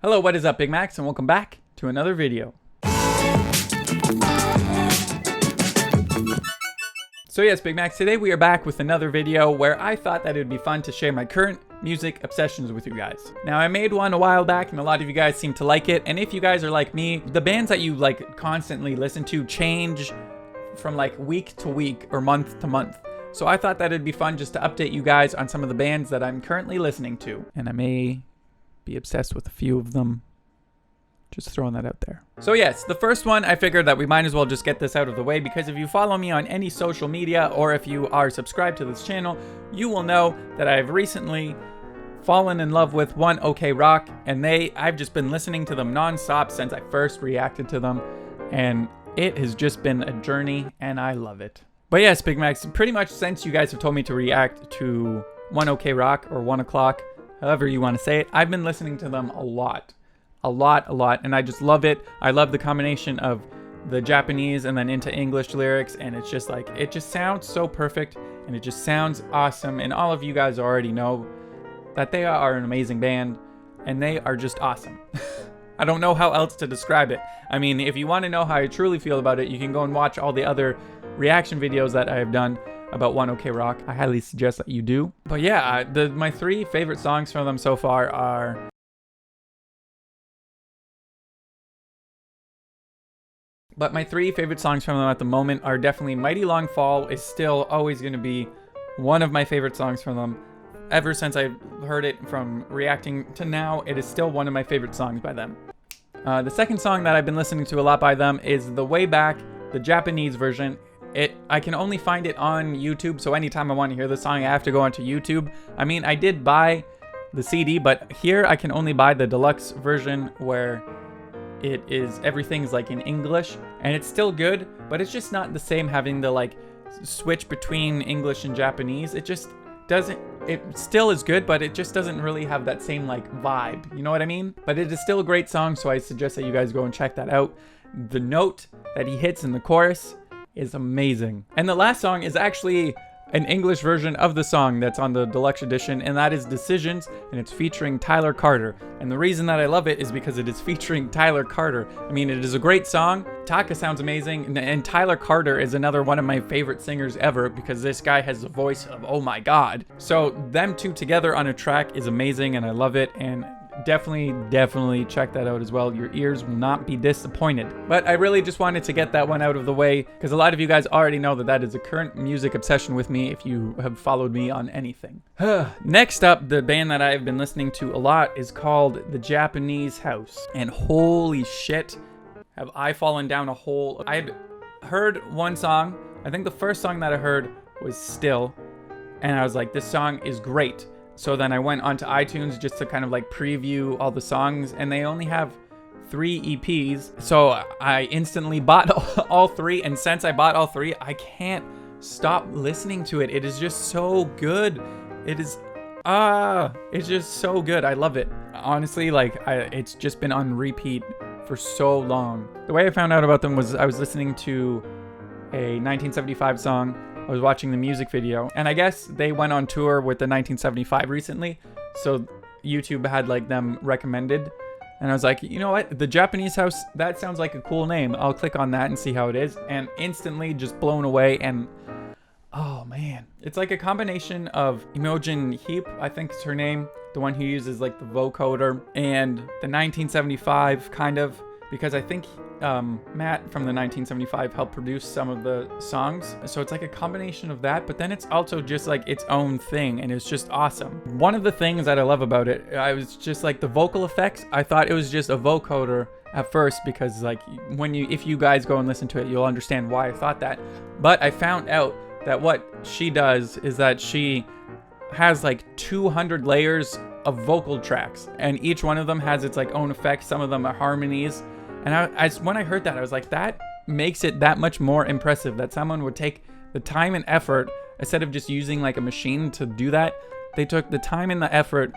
Hello, what is up, Big Macs, and welcome back to another video. So yes, Big Macs, today we are back with another video where I thought that it would be fun to share my current music obsessions with you guys. Now, I made one a while back and a lot of you guys seem to like it, and if you guys are like me, the bands that you like constantly listen to change from like week to week or month to month. So I thought that it'd be fun just to update you guys on some of the bands that I'm currently listening to, and I may be obsessed with a few of them. Just throwing that out there. So yes, the first one, I figured that we might as well just get this out of the way, because if you follow me on any social media or if you are subscribed to this channel, you will know that I've recently fallen in love with One OK Rock, and I've just been listening to them non-stop since I first reacted to them, and it has just been a journey and I love it. But yes, Big Macs, pretty much since you guys have told me to react to One OK Rock or 1 o'clock, however you want to say it, I've been listening to them a lot, and I just love it. I love the combination of the Japanese and then into English lyrics, and it's just like, it just sounds so perfect, and it just sounds awesome, and all of you guys already know that they are an amazing band, and they are just awesome. I don't know how else to describe it. I mean, if you want to know how I truly feel about it, you can go and watch all the other reaction videos that I have done about One OK Rock. I highly suggest that you do. But yeah, my three favorite songs from them so far are... But my three favorite songs from them at the moment are definitely Mighty Long Fall is still always going to be one of my favorite songs from them. Ever since I heard it from reacting to now, it is still one of my favorite songs by them. The second song that I've been listening to a lot by them is The Way Back, the Japanese version. I can only find it on YouTube, so anytime I want to hear the song, I have to go onto YouTube. I mean, I did buy the CD, but here I can only buy the deluxe version where everything's like in English, and it's still good, but it's just not the same having the like switch between English and Japanese. It just doesn't, it still is good, but it just doesn't really have that same like vibe, you know what I mean? But it is still a great song, so I suggest that you guys go and check that out. The note that he hits in the chorus is amazing. And the last song is actually an English version of the song that's on the deluxe edition, and that is Decisions, and it's featuring Tyler Carter. And the reason that I love it is because it is featuring Tyler Carter. I mean, it is a great song. Taka sounds amazing, and Tyler Carter is another one of my favorite singers ever, because this guy has the voice of, oh my god. So them two together on a track is amazing, and I love it, and definitely check that out as well. Your ears will not be disappointed. But I really just wanted to get that one out of the way, because a lot of you guys already know that is a current music obsession with me if you have followed me on anything. Next up, the band that I've been listening to a lot is called The Japanese House, and holy shit, have I fallen down a hole. I had heard one song. I think the first song that I heard was Still, and I was like, this song is great. So then I went onto iTunes just to kind of like preview all the songs, and they only have 3 EPs. So I instantly bought all 3, and since I bought all 3, I can't stop listening to it. It is just so good. It's just so good. I love it. Honestly, like it's just been on repeat for so long. The way I found out about them was I was listening to a 1975 song. I was watching the music video, and I guess they went on tour with the 1975 recently, so YouTube had like them recommended, and I was like, you know what, The Japanese House, that sounds like a cool name. I'll click on that and see how it is, and instantly just blown away. And oh man, it's like a combination of Imogen Heap, I think is her name, the one who uses like the vocoder, and the 1975 kind of, because I think Matt from the 1975 helped produce some of the songs. So it's like a combination of that, but then it's also just like its own thing, and it's just awesome. One of the things that I love about it, I was just like the vocal effects. I thought it was just a vocoder at first, because like if you guys go and listen to it, you'll understand why I thought that. But I found out that what she does is that she has like 200 layers of vocal tracks, and each one of them has its like own effects. Some of them are harmonies. And when I heard that, I was like, that makes it that much more impressive that someone would take the time and effort, instead of just using like a machine to do that. They took the time and the effort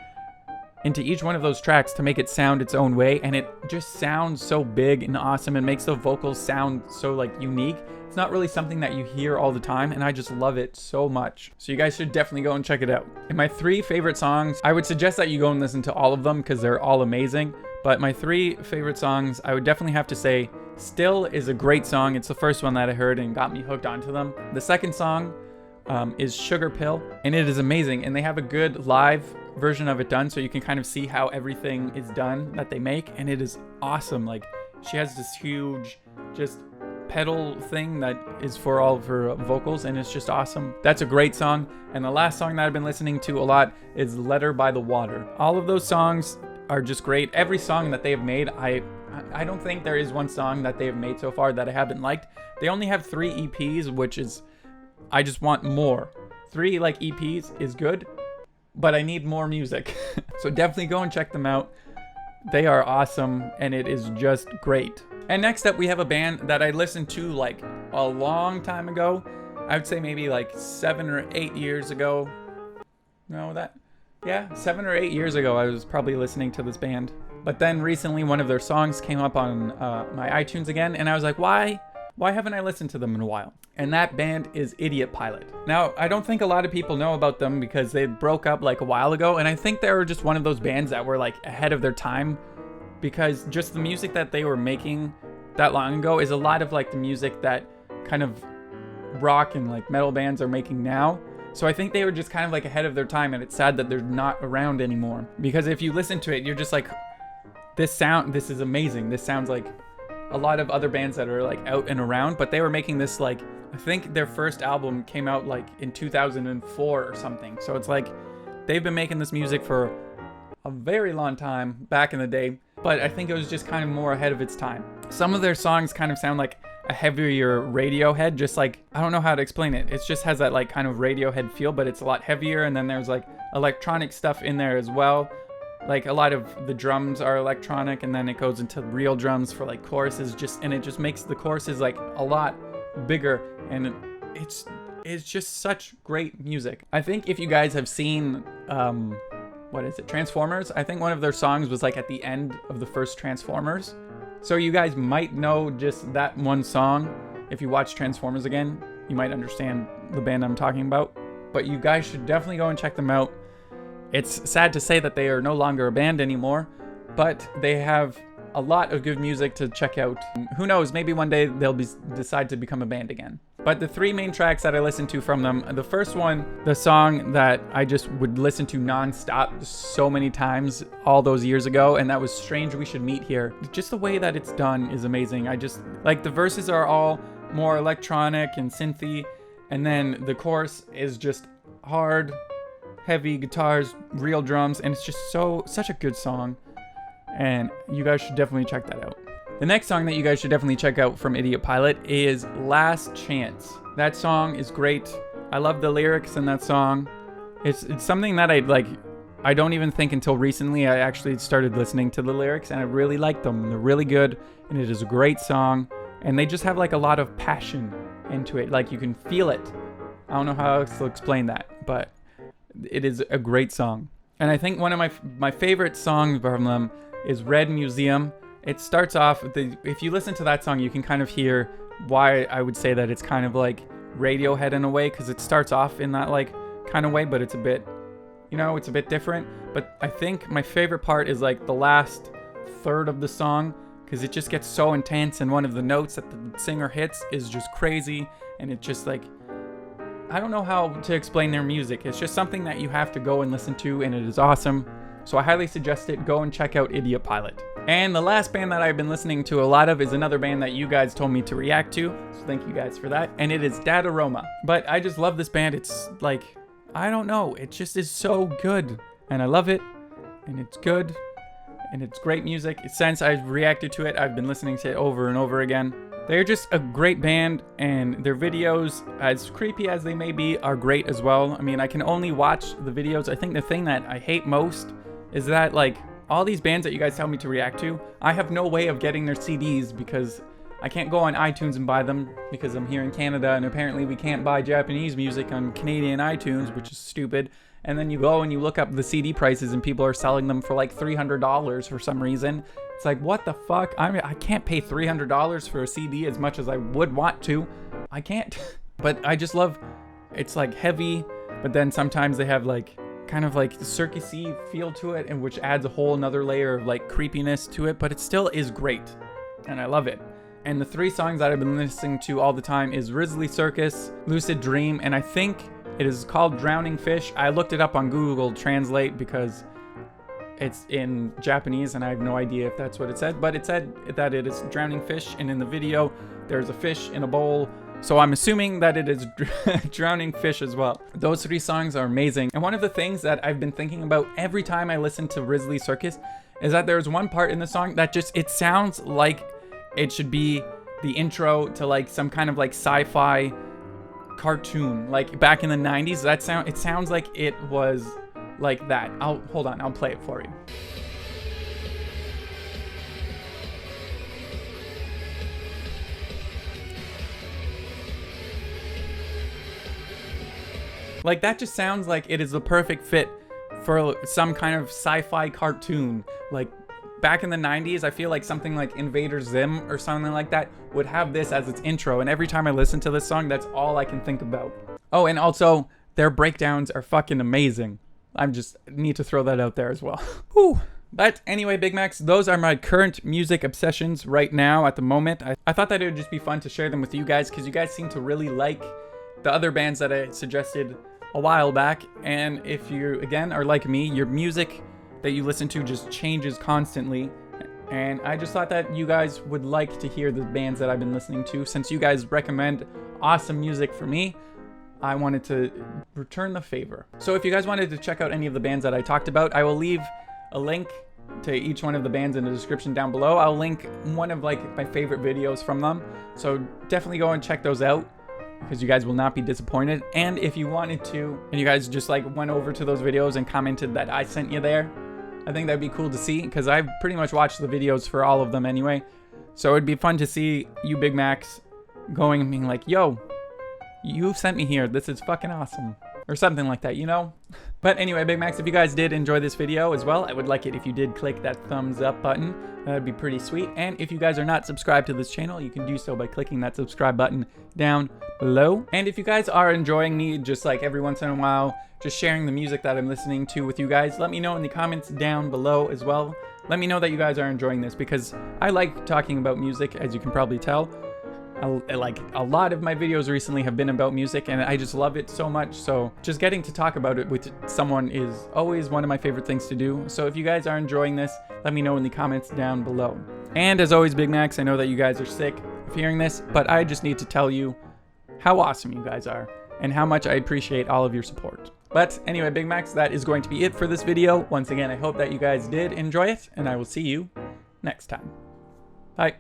into each one of those tracks to make it sound its own way, and it just sounds so big and awesome, and makes the vocals sound so like unique. It's not really something that you hear all the time, and I just love it so much. So you guys should definitely go and check it out. And my 3 favorite songs, I would suggest that you go and listen to all of them, because they're all amazing. But my 3 favorite songs, I would definitely have to say Still is a great song. It's the first one that I heard and got me hooked onto them. The second song is Sugar Pill, and it is amazing. And they have a good live version of it done, so you can kind of see how everything is done that they make, and it is awesome. Like, she has this huge just pedal thing that is for all of her vocals, and it's just awesome. That's a great song. And the last song that I've been listening to a lot is Letter by the Water. All of those songs are just great. Every song that they have made, I don't think there is one song that they have made so far that I haven't liked. They only have 3 EPs, which is, I just want more. 3 like EPs is good, but I need more music. So definitely go and check them out. They are awesome, and it is just great. And next up, we have a band that I listened to like a long time ago. I would say maybe like 7 or 8 years ago. Yeah, 7 or 8 years ago, I was probably listening to this band. But then recently, one of their songs came up on my iTunes again, and I was like, why haven't I listened to them in a while? And that band is Idiot Pilot. Now, I don't think a lot of people know about them because they broke up like a while ago, and I think they were just one of those bands that were like ahead of their time, because just the music that they were making that long ago is a lot of like the music that kind of rock and like metal bands are making now. So I think they were just kind of like ahead of their time, and it's sad that they're not around anymore. Because if you listen to it, you're just like, this is amazing. This sounds like a lot of other bands that are like out and around, but they were making this like, I think their first album came out like in 2004 or something. So it's like they've been making this music for a very long time back in the day, but I think it was just kind of more ahead of its time. Some of their songs kind of sound like a heavier Radiohead, just like, I don't know how to explain it. It just has that like kind of Radiohead feel, but it's a lot heavier, and then there's like electronic stuff in there as well. Like a lot of the drums are electronic, and then it goes into real drums for like choruses, and it just makes the choruses like a lot bigger, and it's just such great music. I think if you guys have seen Transformers, I think one of their songs was like at the end of the first Transformers. So you guys might know just that one song. If you watch Transformers again, you might understand the band I'm talking about. But you guys should definitely go and check them out. It's sad to say that they are no longer a band anymore, but they have a lot of good music to check out. Who knows, maybe one day they'll decide to become a band again. But the 3 main tracks that I listened to from them, the first one, the song that I just would listen to non-stop so many times all those years ago, and that was Strange We Should Meet Here. Just the way that it's done is amazing. I just, like, the verses are all more electronic and synthy, and then the chorus is just hard, heavy guitars, real drums, and it's just such a good song, and you guys should definitely check that out. The next song that you guys should definitely check out from Idiot Pilot is Last Chance. That song is great. I love the lyrics in that song. It's something that I don't even think until recently I actually started listening to the lyrics, and I really like them. They're really good, and it is a great song, and they just have like a lot of passion into it. Like, you can feel it. I don't know how else to explain that, but it is a great song. And I think one of my favorite songs from them is Red Museum. It starts off, if you listen to that song, you can kind of hear why I would say that it's kind of like Radiohead in a way, because it starts off in that like kind of way, but it's a bit, it's a bit different. But I think my favorite part is like the last third of the song, because it just gets so intense, and one of the notes that the singer hits is just crazy, and it just like, I don't know how to explain their music. It's just something that you have to go and listen to, and it is awesome. So I highly suggest it. Go and check out Idiot Pilot. And the last band that I've been listening to a lot of is another band that you guys told me to react to. So thank you guys for that. And it is Dada Aroma. But I just love this band. It's like, I don't know. It just is so good. And I love it. And it's good. And it's great music. Since I've reacted to it, I've been listening to it over and over again. They're just a great band, and their videos, as creepy as they may be, are great as well. I mean, I can only watch the videos. I think the thing that I hate most is that, like, all these bands that you guys tell me to react to, I have no way of getting their CDs because I can't go on iTunes and buy them because I'm here in Canada, and apparently we can't buy Japanese music on Canadian iTunes, which is stupid. And then you go and you look up the CD prices, and people are selling them for like $300 for some reason. It's like, what the fuck? I can't pay $300 for a CD as much as I would want to. I can't. But I just love, it's like heavy, but then sometimes they have like kind of like circusy feel to it, and which adds a whole another layer of like creepiness to it, but it still is great, and I love it. And the 3 songs that I've been listening to all the time is Risley Circus, Lucid Dream, and I think it is called Drowning Fish. I looked it up on Google Translate because it's in Japanese and I have no idea if that's what it said, but it said that it is Drowning Fish, and in the video there's a fish in a bowl, so I'm assuming that it is Drowning Fish as well. Those 3 songs are amazing, and one of the things that I've been thinking about every time I listen to Risley Circus is that there's one part in the song that just, it sounds like it should be the intro to like some kind of like sci-fi cartoon, like back in the 90s. It sounds like it was like that. Hold on, I'll play it for you. Like that just sounds like it is the perfect fit for some kind of sci-fi cartoon. Like back in the 90s, I feel like something like Invader Zim or something like that would have this as its intro, and every time I listen to this song, that's all I can think about. Oh, and also, their breakdowns are fucking amazing. I just need to throw that out there as well. Whew. But anyway, Big Macs, those are my current music obsessions right now at the moment. I thought that it would just be fun to share them with you guys, because you guys seem to really like the other bands that I suggested a while back. And if you, again, are like me, your music that you listen to just changes constantly, and I just thought that you guys would like to hear the bands that I've been listening to. Since you guys recommend awesome music for me, I wanted to return the favor. So if you guys wanted to check out any of the bands that I talked about, I will leave a link to each one of the bands in the description down below. I'll link one of like my favorite videos from them, so definitely go and check those out, because you guys will not be disappointed. And if you wanted to, and you guys just like went over to those videos and commented that I sent you there, I think that'd be cool to see, because I've pretty much watched the videos for all of them anyway. So it'd be fun to see you Big Macs going and being like, yo, you sent me here, this is fucking awesome, or something like that, you know? But anyway, Big Macs, if you guys did enjoy this video as well, I would like it if you did click that thumbs up button. That'd be pretty sweet. And if you guys are not subscribed to this channel, you can do so by clicking that subscribe button down below. And if you guys are enjoying me just like every once in a while, just sharing the music that I'm listening to with you guys, let me know in the comments down below as well. Let me know that you guys are enjoying this, because I like talking about music, as you can probably tell. Like a lot of my videos recently have been about music, and I just love it so much. So just getting to talk about it with someone is always one of my favorite things to do. So if you guys are enjoying this, let me know in the comments down below. And as always, Big Macs, I know that you guys are sick of hearing this, but I just need to tell you how awesome you guys are and how much I appreciate all of your support. But anyway, Big Macs, that is going to be it for this video. Once again, I hope that you guys did enjoy it, and I will see you next time. Bye.